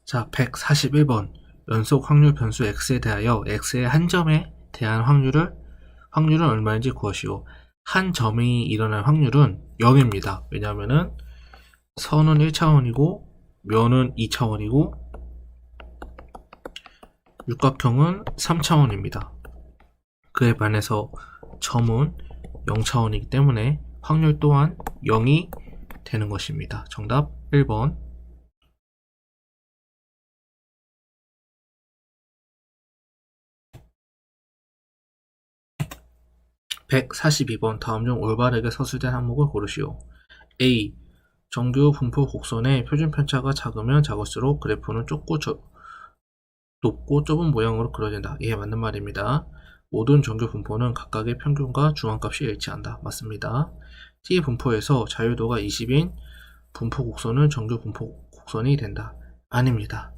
자, 141번. 연속 확률 변수 x에 대하여 x의 한 점에 대한 확률은 얼마인지 구하시오. 한 점이 일어날 확률은 0입니다. 왜냐하면은 선은 1차원이고 면은 2차원이고 육각형은 3차원입니다. 그에 반해서 점은 0차원이기 때문에 확률 또한 0이 되는 것입니다. 정답 1번. 142번. 다음 중 올바르게 서술된 항목을 고르시오. A. 정규 분포 곡선의 표준 편차가 작으면 작을수록 그래프는 높고 좁은 모양으로 그려진다. 이게 맞는 말입니다. 모든 정규 분포는 각각의 평균과 중앙값이 일치한다. 맞습니다. T 분포에서 자유도가 20인 분포 곡선은 정규 분포 곡선이 된다. 아닙니다.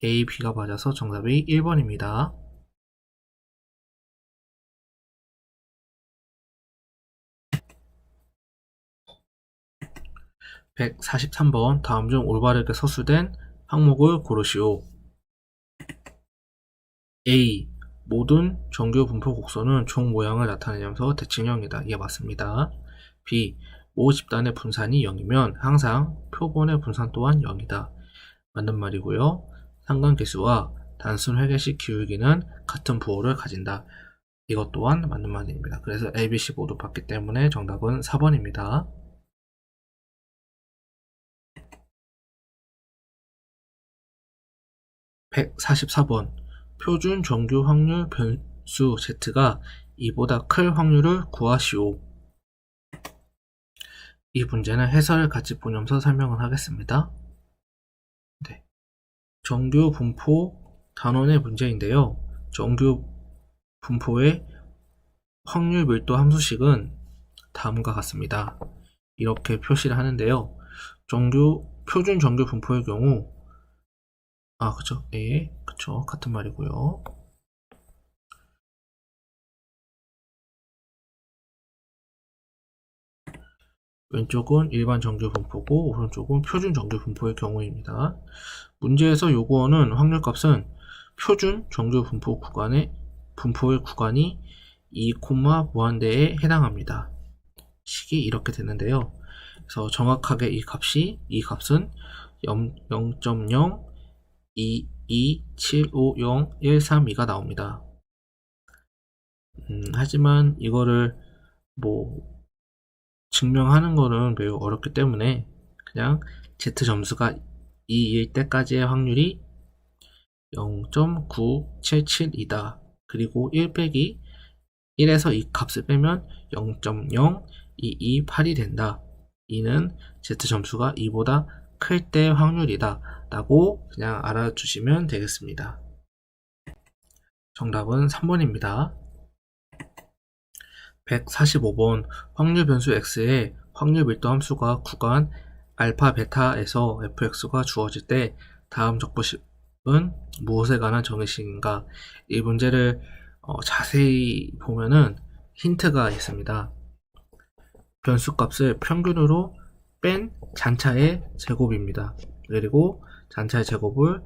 A, B가 맞아서 정답이 1번입니다. 143번. 다음 중 올바르게 서술된 항목을 고르시오. A. 모든 정규 분포 곡선은 종 모양을 나타내면서 대칭형이다. 이게 맞습니다. B. 모 집단의 분산이 0이면 항상 표본의 분산 또한 0이다. 맞는 말이고요. 상관계수와 단순 회계식 기울기는 같은 부호를 가진다. 이것 또한 맞는 말입니다. 그래서 A, B, C 모두 봤기 때문에 정답은 4번입니다. 144번. 표준 정규 확률 변수 Z가 2보다 클 확률을 구하시오. 이 문제는 해설을 같이 보면서 설명을 하겠습니다. 네. 정규 분포 단원의 문제인데요. 정규 분포의 확률 밀도 함수식은 다음과 같습니다. 이렇게 표시를 하는데요. 표준 정규 분포의 경우 그쵸. 예, 그쵸. 같은 말이고요. 왼쪽은 일반 정규 분포고 오른쪽은 표준 정규 분포의 경우입니다. 문제에서 요구하는 확률값은 표준 정규 분포의 구간이 2, 무한대에 해당합니다. 식이 이렇게 되는데요. 그래서 정확하게 이 값은 0.02275013가 나옵니다. 하지만 이거를 증명하는 거는 매우 어렵기 때문에 그냥 Z 점수가 2일 때까지의 확률이 0.977이다. 그리고 1 빼기 1에서 이 값을 빼면 0.0228이 된다. 이는 Z 점수가 2보다 클 때 확률이다. 라고 그냥 알아주시면 되겠습니다. 정답은 3번입니다. 145번. 확률 변수 x의 확률 밀도 함수가 구간 알파 베타에서 fx가 주어질 때 다음 적분식은 무엇에 관한 정의식인가? 이 문제를 자세히 보면은 힌트가 있습니다. 변수값을 평균으로 뺀 잔차의 제곱입니다. 그리고 잔차의 제곱을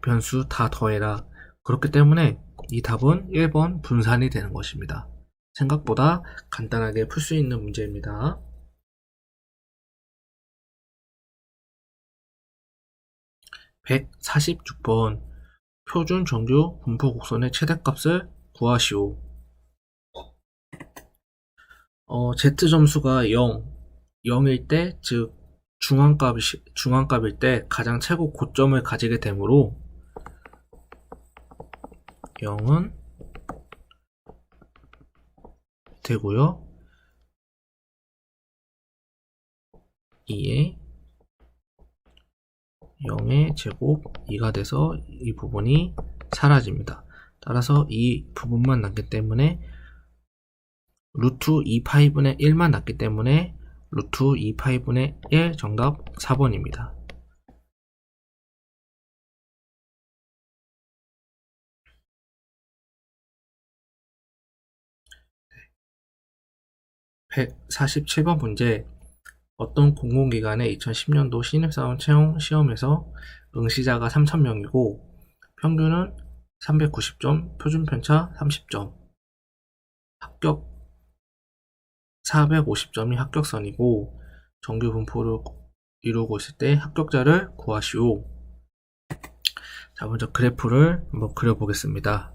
변수 다 더해라. 그렇기 때문에 이 답은 1번 분산이 되는 것입니다. 생각보다 간단하게 풀 수 있는 문제입니다. 146번. 표준 정규 분포 곡선의 최대값을 구하시오. Z 점수가 0일 때, 즉 중앙값일 때 가장 최고 고점을 가지게 되므로 0은 되고요. 2에 0의 제곱 2가 돼서 이 부분이 사라집니다. 따라서 이 부분만 남기 때문에 루트 2파이분의 1만 남기 때문에 루트 2파이분의 1 정답 4번입니다. 147번 문제. 어떤 공공기관의 2010년도 신입사원 채용 시험에서 응시자가 3,000명이고 평균은 390점, 표준편차 30점, 합격 450점이 합격선이고 정규 분포를 이루고 있을 때 합격자를 구하시오. 자, 먼저 그래프를 한번 그려보겠습니다.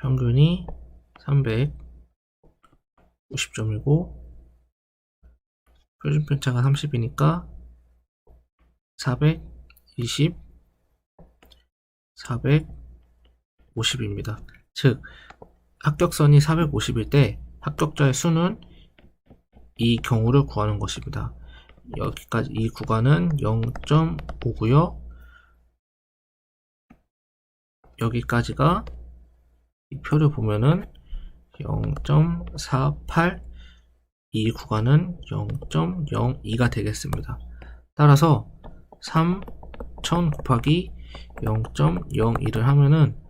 평균이 350점이고 표준편차가 30이니까 420, 450입니다. 즉 합격선이 450일 때 합격자의 수는 이 경우를 구하는 것입니다. 여기까지 이 구간은 0.5고요. 여기까지가 이 표를 보면은 0.48, 이 구간은 0.02가 되겠습니다. 따라서 3,000 곱하기 0.02를 하면은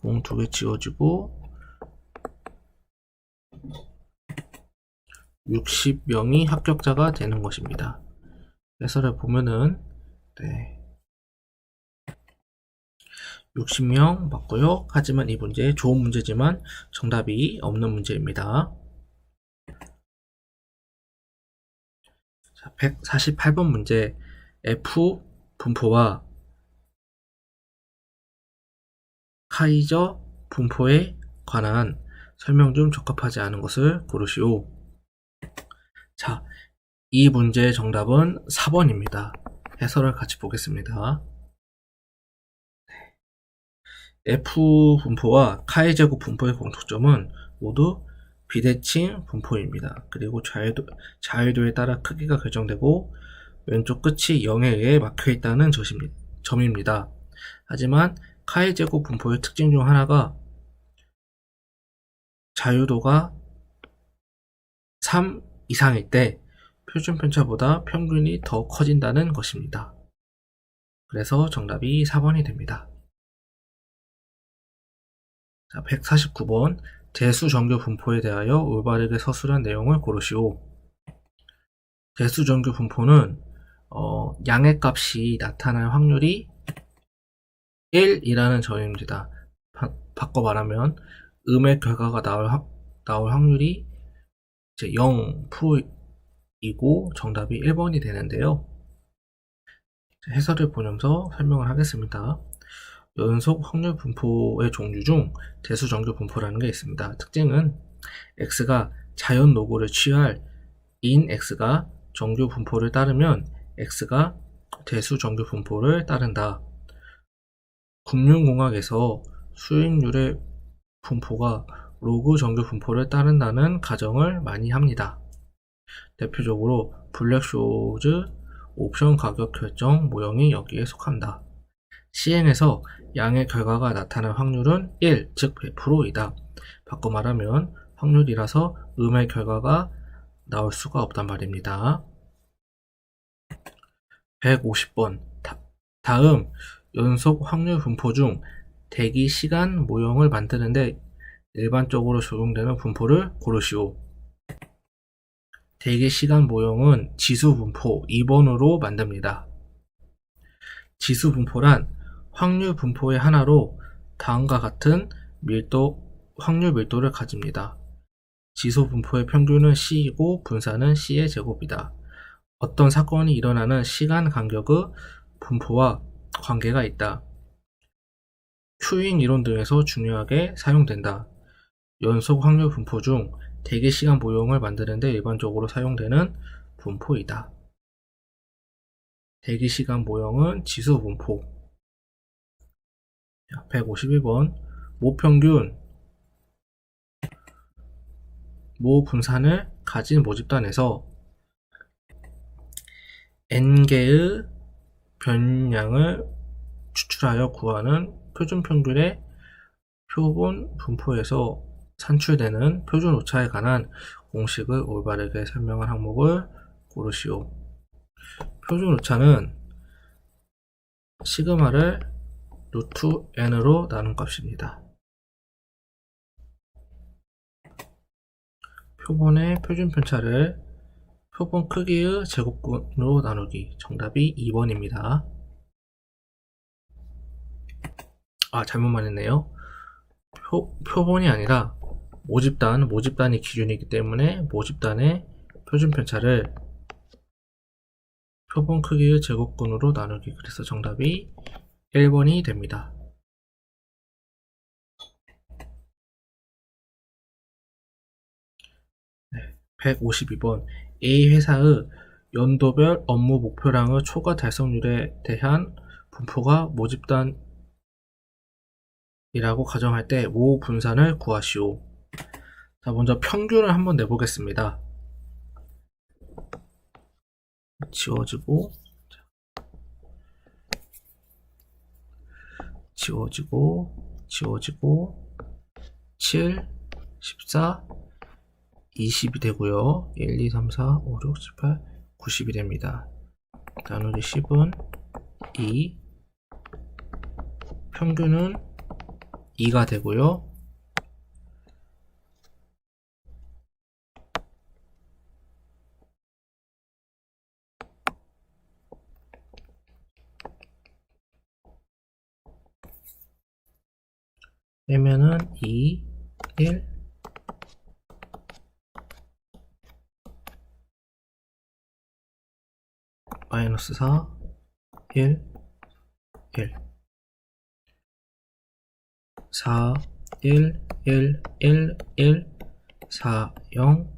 공 2개 지워지고 60명이 합격자가 되는 것입니다. 해설을 보면은 60명 맞고요. 하지만 이 문제 좋은 문제지만 정답이 없는 문제입니다. 자, 148번 문제 F 분포와 카이저 분포에 관한 설명 중 적합하지 않은 것을 고르시오. 자, 이 문제의 정답은 4번입니다. 해설을 같이 보겠습니다. F 분포와 카이 제곱 분포의 공통점은 모두 비대칭 분포입니다. 그리고 자유도에 따라 크기가 결정되고 왼쪽 끝이 0에 의해 막혀있다는 점입니다. 하지만 카이 제곱 분포의 특징 중 하나가 자유도가 3 이상일 때 표준편차보다 평균이 더 커진다는 것입니다. 그래서 정답이 4번이 됩니다. 자, 149번 대수정규 분포에 대하여 올바르게 서술한 내용을 고르시오. 대수정규 분포는 양의 값이 나타날 확률이 1이라는 점입니다. 바꿔 말하면 음의 결과가 나올 확률이 이제 0%이고 정답이 1번이 되는데요. 해설을 보면서 설명을 하겠습니다. 연속 확률 분포의 종류 중 대수정규 분포라는 게 있습니다. 특징은 x가 자연 노고를 취할 인 x가 정규 분포를 따르면 x가 대수정규 분포를 따른다. 금융공학에서 수익률의 분포가 로그 정규 분포를 따른다는 가정을 많이 합니다. 대표적으로 블랙쇼즈 옵션 가격 결정 모형이 여기에 속한다. 시행에서 양의 결과가 나타날 확률은 1, 즉 100%이다. 바꿔 말하면 확률이라서 음의 결과가 나올 수가 없단 말입니다. 150번 다음 연속 확률 분포 중 대기 시간 모형을 만드는데 일반적으로 적용되는 분포를 고르시오. 대기 시간 모형은 지수 분포 2번으로 만듭니다. 지수 분포란 확률 분포의 하나로 다음과 같은 확률 밀도를 가집니다. 지수 분포의 평균은 C이고 분산은 C의 제곱이다. 어떤 사건이 일어나는 시간 간격의 분포와 관계가 있다. 큐잉 이론 등에서 중요하게 사용된다. 연속 확률 분포 중 대기 시간 모형을 만드는데 일반적으로 사용되는 분포이다. 대기 시간 모형은 지수 분포. 151번 모평균 모분산을 가진 모집단에서 n개의 변량을 추출하여 구하는 표준평균의 표본 분포에서 산출되는 표준 오차에 관한 공식을 올바르게 설명한 항목을 고르시오. 표준 오차는 시그마를 루트 n으로 나눈 값입니다. 표본의 표준 편차를 표본 크기의 제곱근으로 나누기. 정답이 2번입니다. 잘못 말했네요. 표본이 아니라 모집단이 기준이기 때문에 모집단의 표준 편차를 표본 크기의 제곱근으로 나누기. 그래서 정답이 1번이 됩니다. 152번. A 회사의 연도별 업무 목표량의 초과 달성률에 대한 분포가 모집단이라고 가정할 때 모 분산을 구하시오. 자, 먼저 평균을 한번 내보겠습니다. 지워지고 7, 14, 20이 되고요. 1, 2, 3, 4, 5, 6, 7, 8, 90이 됩니다. 나누기 10은 2, 평균은 2가 되고요. 빼면은 2, 1, 마이너스 4, 1, 1, 4, 1, 1, 1, 1, 4, 0,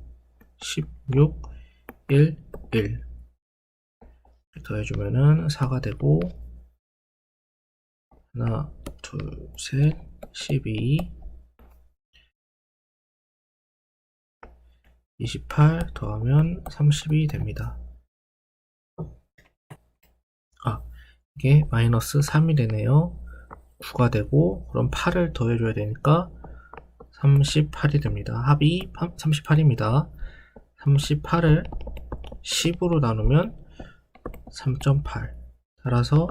16, 1, 1 더해주면은 4가 되고 하나, 둘, 셋, 12, 28 더하면 30이 됩니다. 이게 마이너스 3이 되네요. 9가 되고 그럼 8을 더해줘야 되니까 38이 됩니다. 합이 38입니다. 38을 10으로 나누면 3.8. 따라서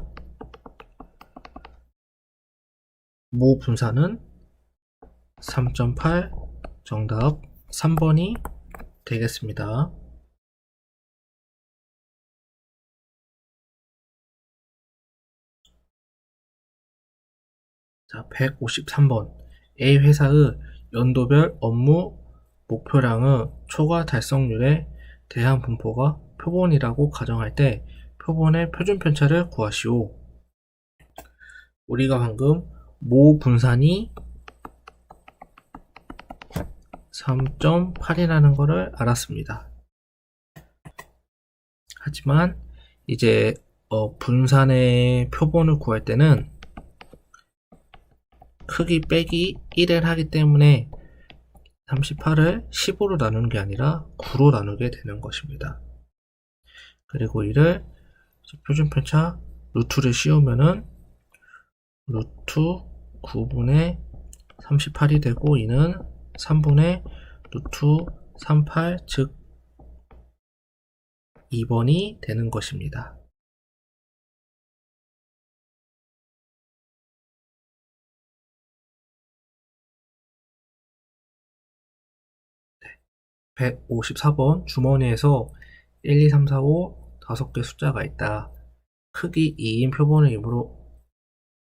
모 분산은 3.8. 정답 3번이 되겠습니다. 자, 153번. A 회사의 연도별 업무 목표량의 초과 달성률에 대한 분포가 표본이라고 가정할 때 표본의 표준 편차를 구하시오. 우리가 방금 모 분산이 3.8이라는 것을 알았습니다. 하지만 이제 분산의 표본을 구할 때는 크기 빼기 1을 하기 때문에 38을 15로 나누는 게 아니라 9로 나누게 되는 것입니다. 그리고 이를 표준 편차 루트를 씌우면은 루트 9분의 38이 되고 이는 3분의 루트 38, 즉 2번이 되는 것입니다. 154번. 주머니에서 1, 2, 3, 4, 5 5개 숫자가 있다. 크기 2인 표본을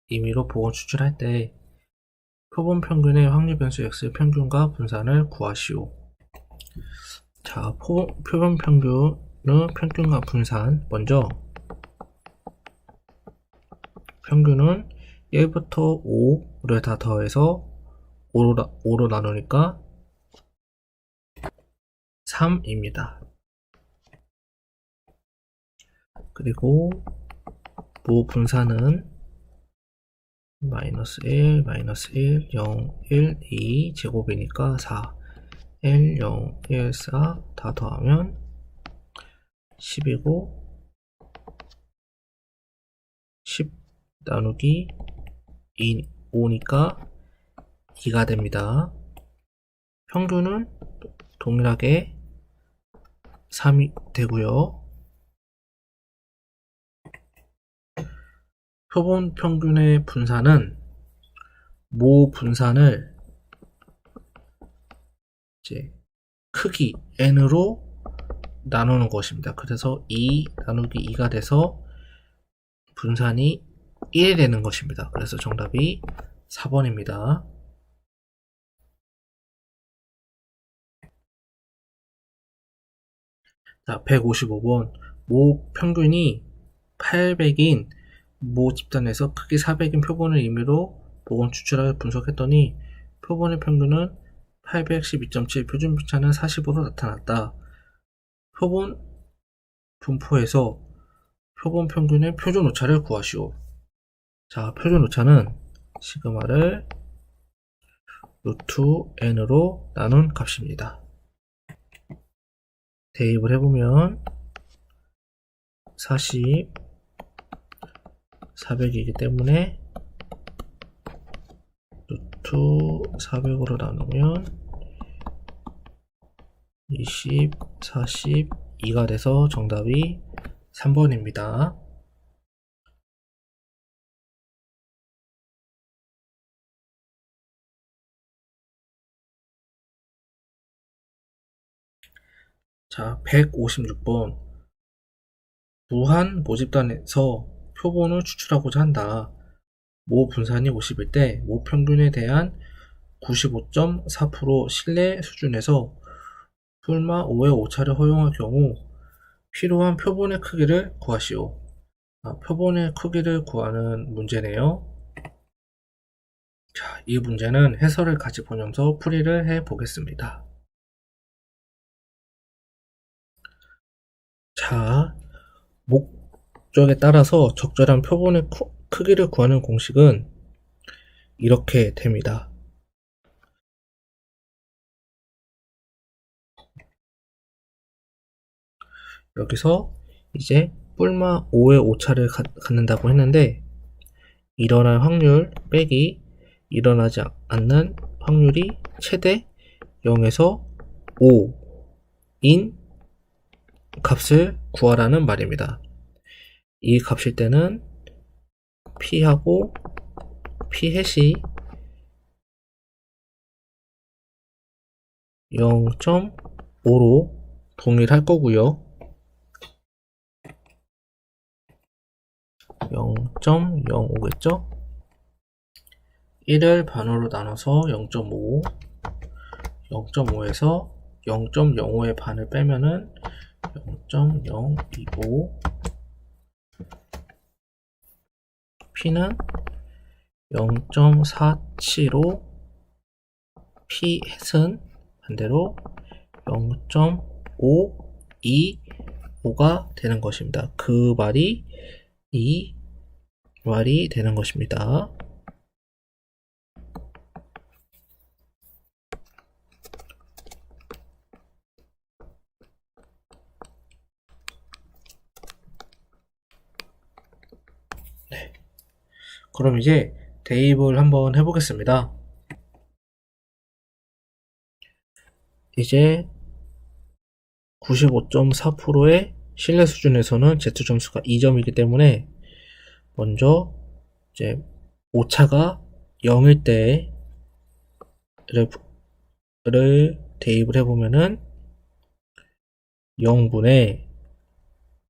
임의로 보건 추출할 때 표본 평균의 확률 변수 x의 평균과 분산을 구하시오. 자, 표본 평균의 평균과 분산. 먼저 평균은 1부터 5를 다 더해서 5로 나누니까 3입니다. 그리고 모 분산은 마이너스 1, 마이너스 1, 0, 1, 2 제곱이니까 4, 1, 0, 1, 4 다 더하면 10이고 10 나누기 5니까 2가 됩니다. 평균은 동일하게 3이 되고요. 표본 평균의 분산은 모 분산을 이제 크기 n으로 나누는 것입니다. 그래서 2 나누기 2가 돼서 분산이 1이 되는 것입니다. 그래서 정답이 4번입니다. 자, 155번. 모 평균이 800인 모 집단에서 크기 400인 표본을 임의로 모건 추출하여 분석했더니 표본의 평균은 812.7, 표준 편차는 40으로 나타났다. 표본 분포에서 표본 평균의 표준 오차를 구하시오. 자, 표준 오차는 시그마를 루트 n으로 나눈 값입니다. 대입을 해보면 40, 400이기 때문에 루트 400으로 나누면 20, 42가 돼서 정답이 3번입니다. 자, 156번. 무한 모집단에서 표본을 추출하고자 한다. 모 분산이 50일 때 모 평균에 대한 95.4% 신뢰 수준에서 풀마 5의 오차를 허용할 경우 필요한 표본의 크기를 구하시오. 표본의 크기를 구하는 문제네요. 자, 이 문제는 해설을 같이 보면서 풀이를 해 보겠습니다. 자, 목적에 따라서 적절한 표본의 크기를 구하는 공식은 이렇게 됩니다. 여기서 이제 뿔마 5의 오차를 갖는다고 했는데 일어날 확률 빼기 일어나지 않는 확률이 최대 0에서 5인 값을 구하라는 말입니다. 이 값일 때는 p하고 p-이 0.5로 동일할 거고요. 0.05겠죠? 1을 반으로 나눠서 0.5, 0.5에서 0.05의 반을 빼면은 0.025, P는 0.47로 P-햇은 반대로 0.525가 되는 것입니다. 그 말이 이 말이 되는 것입니다. 네. 그럼 이제 대입을 한번 해보겠습니다. 이제 95.4%의 신뢰 수준에서는 Z점수가 2점이기 때문에 먼저 이제 오차가 0일 때를 대입을 해보면은 0분의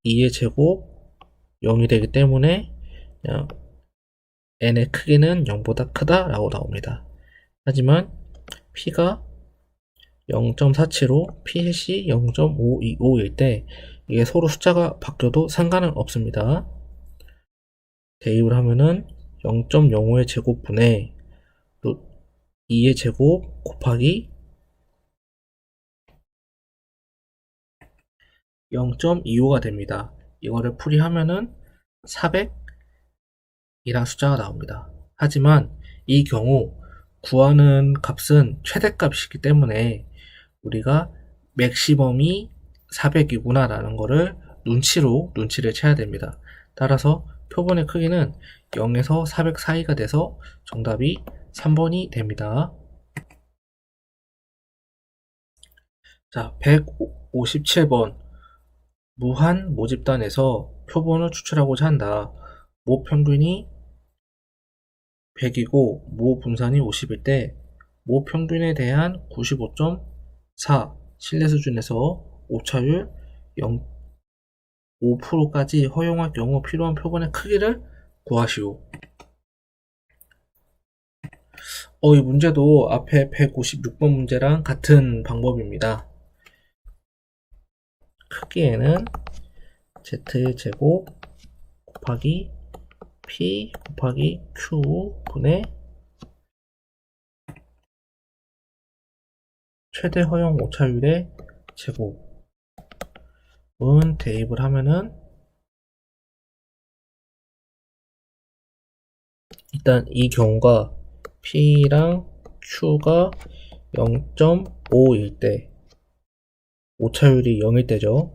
2의 제곱 0이 되기 때문에 그냥 n의 크기는 0보다 크다 라고 나옵니다. 하지만 p가 0.47로 p-이 0.525일 때 이게 서로 숫자가 바뀌어도 상관은 없습니다. 대입을 하면은 0.05의 제곱분의 2의 제곱 곱하기 0.25가 됩니다. 이거를 풀이하면은 400이란 숫자가 나옵니다. 하지만 이 경우 구하는 값은 최대값이기 때문에 우리가 맥시멈이 400이구나 라는 거를 눈치를 채야 됩니다. 따라서 표본의 크기는 0에서 400 사이가 돼서 정답이 3번이 됩니다. 자, 157번. 무한 모집단에서 표본을 추출하고자 한다. 모 평균이 100이고 모 분산이 50일 때 모 평균에 대한 95.4 신뢰 수준에서 오차율 5%까지 허용할 경우 필요한 표본의 크기를 구하시오. 이 문제도 앞에 156번 문제랑 같은 방법입니다. 크기에는 z제곱 곱하기 p 곱하기 q 분의 최대 허용 오차율의 제곱은 대입을 하면은 일단 이 경우가 p랑 q가 0.5일 때 오차율이 0일 때죠.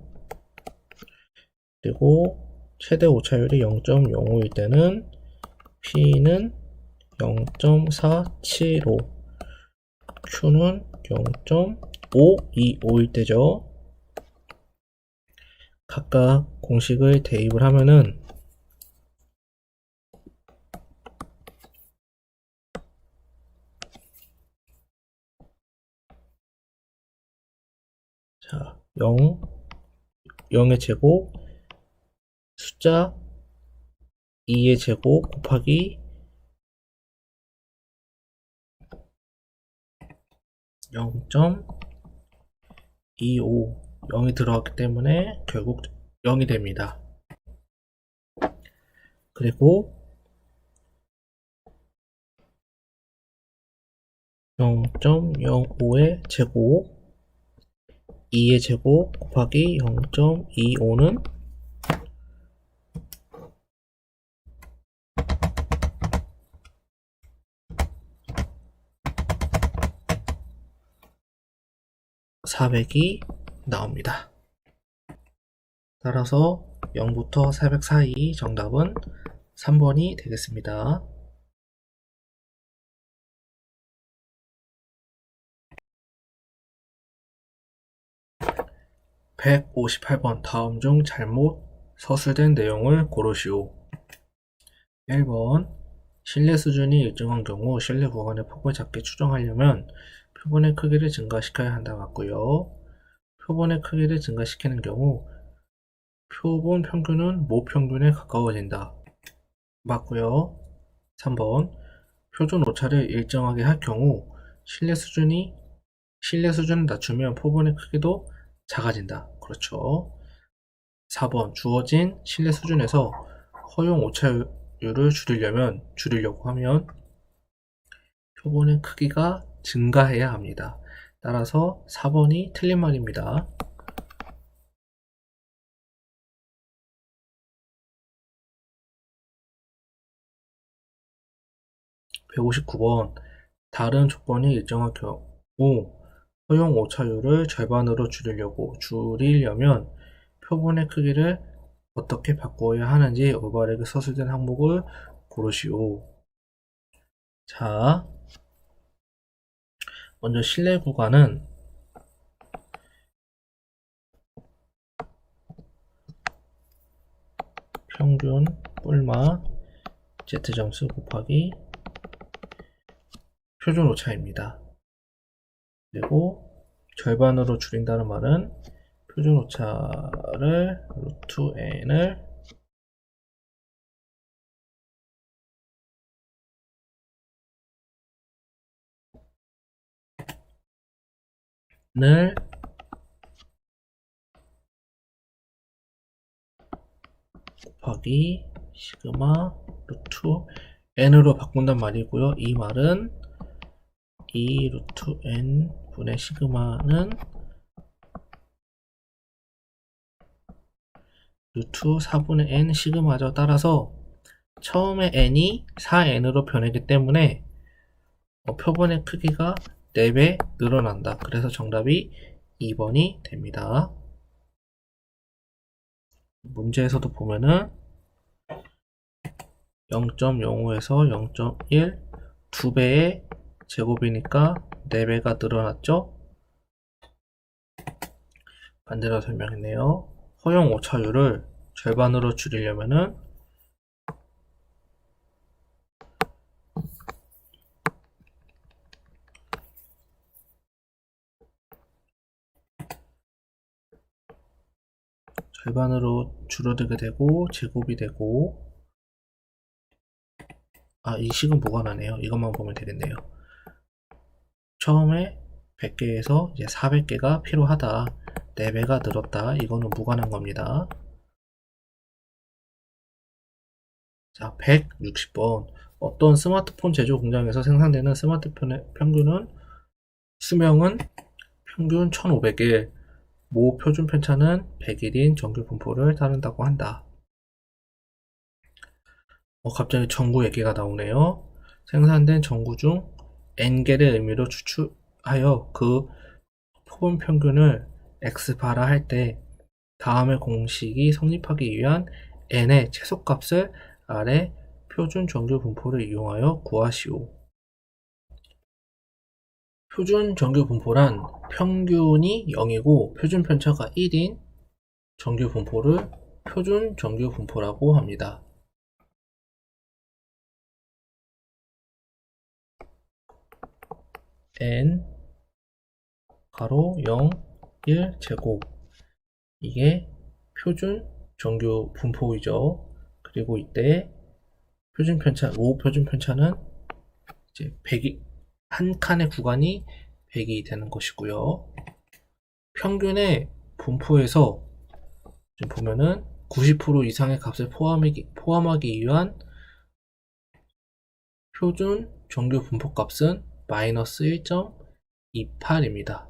그리고 최대 오차율이 0.05일 때는 p는 0.475, q는 0.525일 때죠. 각각 공식을 대입을 하면은 자, 0의 제곱 숫자 2의 제곱 곱하기 0.25 0이 들어갔기 때문에 결국 0이 됩니다. 그리고 0.05의 제곱 2의 제곱 곱하기 0.25는 400이 나옵니다. 따라서 0부터 400 사이 정답은 3번이 되겠습니다. 158번 다음 중 잘못 서술된 내용을 고르시오. 1번 신뢰 수준이 일정한 경우 신뢰 구간의 폭을 작게 추정하려면 표본의 크기를 증가시켜야 한다 같고요. 표본의 크기를 증가시키는 경우 표본 평균은 모 평균에 가까워진다. 맞고요. 3번 표준 오차를 일정하게 할 경우 신뢰 수준을 낮추면 표본의 크기도 작아진다. 그렇죠. 4번 주어진 신뢰 수준에서 허용 오차율을 줄이려고 하면 표본의 크기가 증가해야 합니다. 따라서 4번이 틀린 말입니다. 159번 다른 조건이 일정한 경우 허용 오차율을 절반으로 줄이려면 표본의 크기를 어떻게 바꾸어야 하는지 올바르게 서술된 항목을 고르시오. 자, 먼저 신뢰 구간은 평균 뿔마 z점수 곱하기 표준 오차입니다. 그리고 절반으로 줄인다는 말은 표준 오차를 루트 n을 곱하기 시그마 루트 n으로 바꾼단 말이고요. 이 말은 이 루트 n 분의 시그마는 루트 4분의 n 시그마죠. 따라서 처음에 n이 4n으로 변하기 때문에 표본의 크기가 4배 늘어난다. 그래서 정답이 2번이 됩니다. 문제에서도 보면은 0.05에서 0.1 2배의 제곱이니까 4배가 늘어났죠? 반대로 설명했네요. 허용 오차율을 절반으로 줄이려면은 절반으로 줄어들게 되고 제곱이 되고, 이 식은 무관하네요. 이것만 보면 되겠네요. 처음에 100개에서 이제 400개가 필요하다. 4배가 늘었다. 이거는 무관한 겁니다. 자, 160번. 어떤 스마트폰 제조 공장에서 생산되는 스마트폰의 수명은 평균 1500일, 모 표준 편차는 100일인 정규 분포를 따른다고 한다. 갑자기 전구 얘기가 나오네요. 생산된 전구 중 n개를 의미로 추출하여 그 표본 평균을 x바라 할 때 다음의 공식이 성립하기 위한 n의 최소값을 아래 표준 정규 분포를 이용하여 구하시오. 표준 정규 분포란 평균이 0이고 표준 편차가 1인 정규 분포를 표준 정규 분포라고 합니다. n 가로 0, 1 제곱, 이게 표준 정규 분포이죠. 그리고 이때 표준 편차, 모 표준 편차는 이제 100이, 한 칸의 구간이 100이 되는 것이고요. 평균의 분포에서 지금 보면은 90% 이상의 값을 포함하기 위한 표준 정규 분포 값은 마이너스 1.28입니다.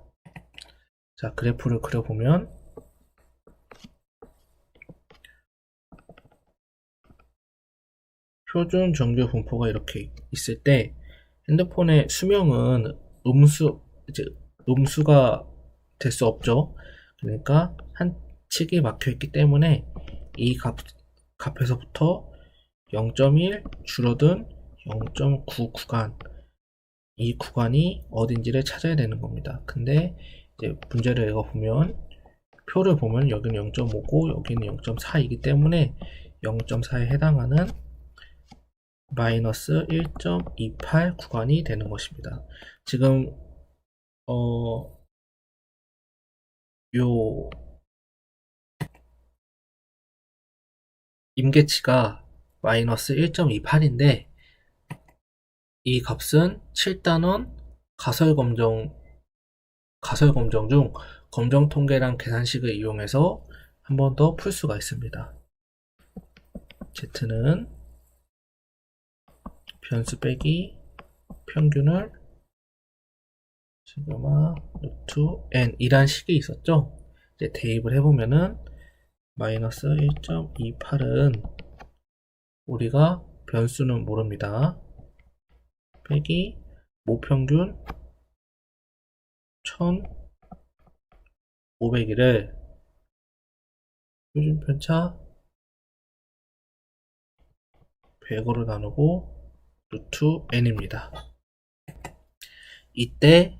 자, 그래프를 그려보면 표준 정규 분포가 이렇게 있을 때 핸드폰의 수명은 음수가 될 수 없죠. 그러니까 한 칙이 막혀 있기 때문에 이 값에서부터 0.1 줄어든 0.9 구간, 이 구간이 어딘지를 찾아야 되는 겁니다. 근데 이제 문제를 읽어보면 표를 보면 여기는 0.5고 여기는 0.4이기 때문에 0.4에 해당하는 마이너스 1.28 구간이 되는 것입니다. 지금 요 임계치가 마이너스 1.28인데 이 값은 7단원 가설검정 중 검정 통계랑 계산식을 이용해서 한 번 더 풀 수가 있습니다. Z는 변수 빼기 평균을 시그마 루트 n 이란 식이 있었죠. 이제 대입을 해보면은 마이너스 1.28은 우리가 변수는 모릅니다. 빼기 모평균 1500일을 표준 편차 100으로 나누고 루트 n입니다. 이때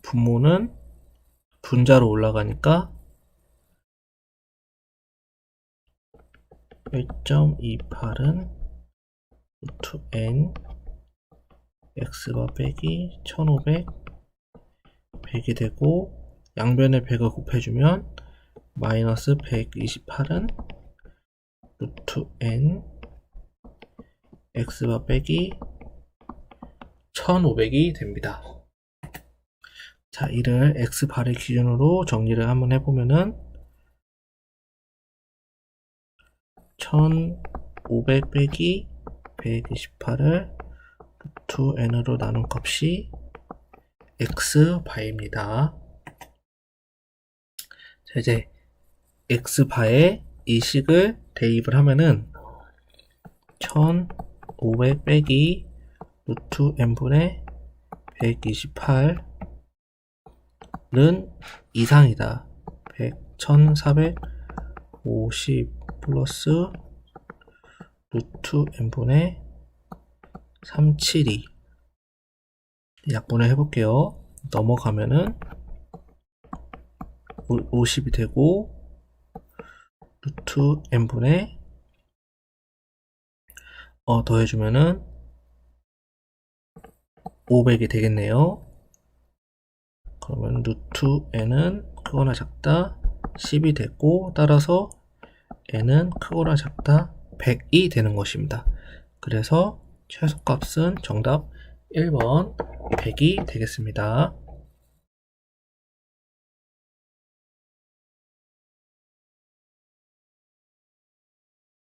분모는 분자로 올라가니까 1.28은 루트 n x바 빼기 1500 100이 되고 양변에 100을 곱해주면 마이너스 128은 루트 n x바 빼기 1500이 됩니다. 자, 이를 x바를 기준으로 정리를 한번 해보면은 1500 빼기 128을 루트 n으로 나눈 값이 x바입니다. 자, 이제 x바에 이 식을 대입을 하면은 1500 빼기 루트 n분의 128은 이상이다. 1450 플러스 루트 n분의 372 약분을 해볼게요. 넘어가면은 50이 되고 루트 n분의 더해주면은 500이 되겠네요. 그러면 루트 n은 크거나 작다 10이 되고, 따라서 n은 크거나 작다 100이 되는 것입니다. 그래서 최소값은 정답 1번 100이 되겠습니다.